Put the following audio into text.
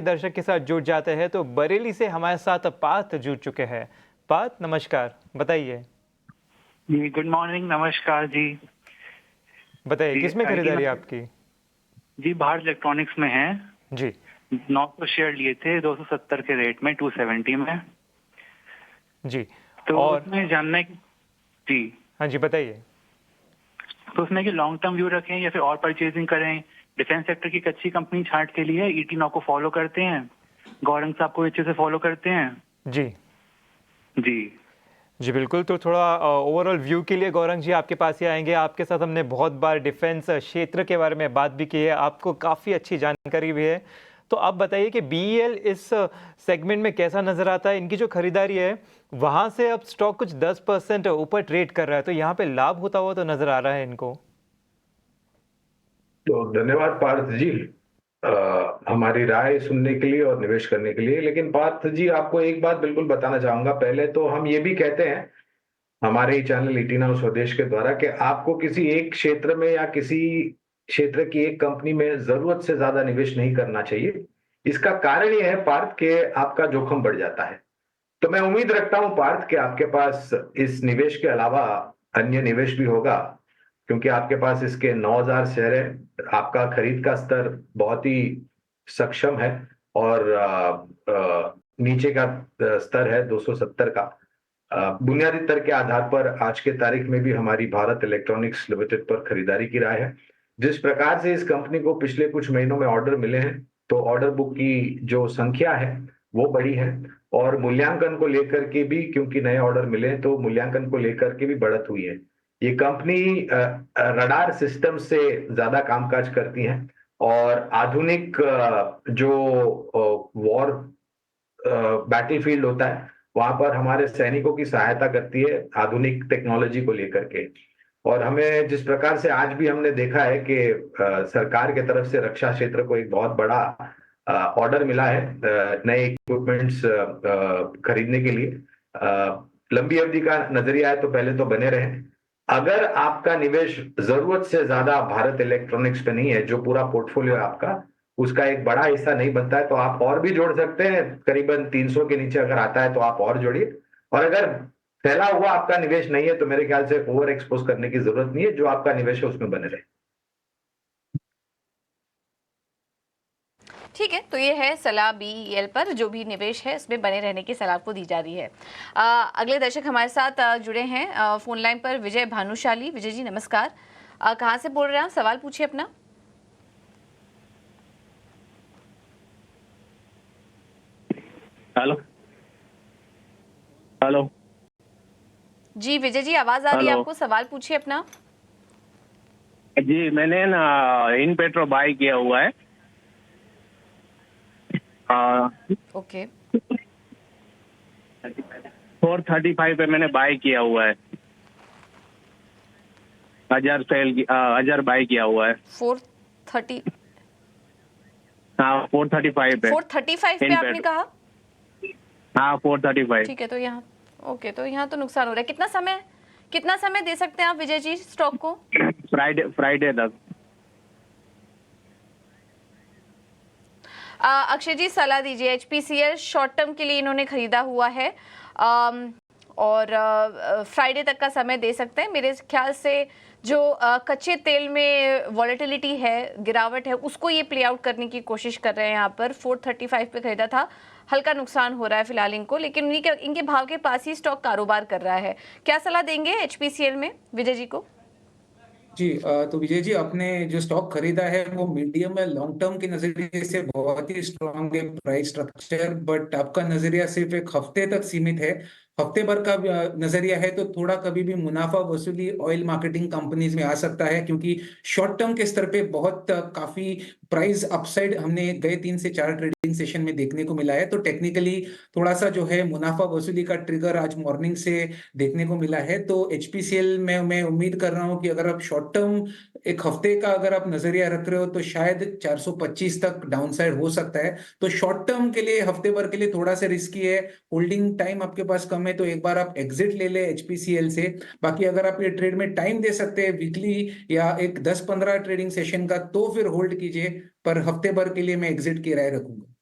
दर्शक के साथ जुड़ जाते हैं तो बरेली से हमारे साथ पार्थ जुड़ चुके हैं। पार्थ नमस्कार, बताइए। जी गुड मॉर्निंग, नमस्कार जी। बताइए जी किसमें आईटी खरीदारी नंबर आपकी? जी भारत इलेक्ट्रॉनिक्स में है। जी 900 शेयर लिए थे 270 के रेट में 270 में। जी। तो और उसमें जानना है कि जी हाँ जी, बताइए। तो उसमें कि लॉन्ग टर्म व्यू रखें या फिर और परचेजिंग करें। डिफेंस सेक्टर की कच्ची कंपनी छांट के लिए ईटी नौ को फॉलो करते हैं। गौरंग साहब को अच्छे से फॉलो करते हैं। जी जी जी बिल्कुल। तो थोड़ा ओवरऑल व्यू के लिए गौरंग जी आपके पास ही आएंगे। आपके साथ हमने बहुत बार डिफेंस क्षेत्र के बारे में बात भी की है, आपको काफ़ी अच्छी जानकारी भी है। तो आप बताइए कि बीईएल इस सेगमेंट में कैसा नज़र आता है? इनकी जो खरीदारी है वहाँ से अब स्टॉक कुछ 10% ऊपर ट्रेड कर रहा है, तो यहाँ पे लाभ होता हुआ तो नज़र आ रहा है इनको। तो धन्यवाद पार्थ जी, हमारी राय सुनने के लिए और निवेश करने के लिए। लेकिन पार्थ जी, आपको एक बात बिल्कुल बताना चाहूंगा। पहले तो हम ये भी कहते हैं हमारे ही चैनल ईटीना स्वदेश के द्वारा कि आपको किसी एक क्षेत्र में या किसी क्षेत्र की एक कंपनी में जरूरत से ज्यादा निवेश नहीं करना चाहिए। इसका कारण यह है पार्थ कि आपका जोखिम बढ़ जाता है। तो मैं उम्मीद रखता हूं पार्थ कि आपके पास इस निवेश के अलावा अन्य निवेश भी होगा, क्योंकि आपके पास इसके 9,000 शेयर है। आपका खरीद का स्तर बहुत ही सक्षम है और नीचे का स्तर है 270 का। बुनियादी दर के आधार पर आज के तारीख में भी हमारी भारत इलेक्ट्रॉनिक्स लिमिटेड पर खरीदारी की राय है। जिस प्रकार से इस कंपनी को पिछले कुछ महीनों में ऑर्डर मिले हैं, तो ऑर्डर बुक की जो संख्या है वो बड़ी है। और मूल्यांकन को लेकर के भी, क्योंकि नए ऑर्डर मिले हैं, तो मूल्यांकन को लेकर के भी बढ़त हुई है। ये कंपनी रडार सिस्टम से ज्यादा कामकाज करती है और आधुनिक जो वॉर बैटलफील्ड होता है वहां पर हमारे सैनिकों की सहायता करती है आधुनिक टेक्नोलॉजी को लेकर के। और हमें जिस प्रकार से आज भी हमने देखा है कि सरकार के तरफ से रक्षा क्षेत्र को एक बहुत बड़ा ऑर्डर मिला है नए इक्विपमेंट्स खरीदने के लिए। लंबी अवधि का नजरिया है तो पहले तो बने रहे। अगर आपका निवेश जरूरत से ज्यादा भारत इलेक्ट्रॉनिक्स पे नहीं है, जो पूरा पोर्टफोलियो है आपका, उसका एक बड़ा हिस्सा नहीं बनता है, तो आप और भी जोड़ सकते हैं। करीबन 300 के नीचे अगर आता है तो आप और जोड़िए। और अगर फैला हुआ आपका निवेश नहीं है तो मेरे ख्याल से ओवर एक्सपोज करने की जरूरत नहीं है। जो आपका निवेश है उसमें बने रहे। ठीक है, तो ये है सलाह बीईएल पर, जो भी निवेश है इसमें बने रहने की सलाह आपको दी जा रही है। अगले दर्शक हमारे साथ जुड़े हैं फोन लाइन पर, विजय भानुशाली। विजय जी नमस्कार, कहाँ से बोल रहे हैं आप? सवाल पूछिए अपना। हेलो हेलो जी विजय जी, आवाज आ रही है हेलो आपको? सवाल पूछिए अपना। जी, मैंने ना इन पेट्रो बाय किया हुआ है। ओके 435 पे मैंने बाय किया हुआ है। 1000 बाय किया हुआ है। 430 हाँ 435 पे। 435 पे इन आपने पेट्रो, कहा? हाँ 435। ठीक है, तो यहाँ ओके, तो यहाँ तो नुकसान हो रहा है। कितना समय दे सकते हैं आप विजय जी स्टॉक को? फ्राइडे तक। अक्षय जी सलाह दीजिए। एचपीसीएल शॉर्ट टर्म के लिए इन्होंने खरीदा हुआ है और फ्राइडे तक का समय दे सकते हैं। मेरे ख्याल से जो कच्चे तेल में वॉलेटिलिटी है, गिरावट है, उसको ये प्ले आउट करने की कोशिश कर रहे हैं। यहाँ पर 435 पे खरीदा था, हल्का नुकसान हो रहा है फिलहाल इनको, लेकिन इनके भाव के पास ही स्टॉक कारोबार कर रहा है। क्या सलाह देंगे एचपीसीएल में विजय जी को? जी तो विजय जी, आपने जो स्टॉक खरीदा है वो मीडियम या लॉन्ग टर्म के नजरिए से बहुत ही स्ट्रांग है प्राइस स्ट्रक्चर, बट आपका नजरिया सिर्फ एक हफ्ते तक सीमित है। हफ्ते भर का नजरिया है तो थोड़ा कभी भी मुनाफा वसूली ऑयल मार्केटिंग कंपनीज में आ सकता है, क्योंकि शॉर्ट टर्म के स्तर पे बहुत काफी प्राइस अपसाइड हमने गए 3 से 4 ट्रेडिंग सेशन में देखने को मिला है। तो टेक्निकली थोड़ा सा जो है मुनाफा वसूली का ट्रिगर आज मॉर्निंग से देखने को मिला है। तो एचपीसीएल में मैं उम्मीद कर रहा हूं कि अगर आप शॉर्ट टर्म एक हफ्ते का अगर आप नजरिया रख रहे हो तो शायद 425 तक डाउनसाइड हो सकता है। तो शॉर्ट टर्म के लिए हफ्ते भर के लिए थोड़ा सा रिस्की है। होल्डिंग टाइम आपके पास कम है तो एक बार आप एग्जिट ले ले एचपीसीएल से। बाकी अगर आप ये ट्रेड में टाइम दे सकते हैं वीकली या एक 10-15 ट्रेडिंग सेशन का, तो फिर होल्ड कीजिए, पर हफ्ते भर के लिए मैं एग्जिट की राय रखूंगा।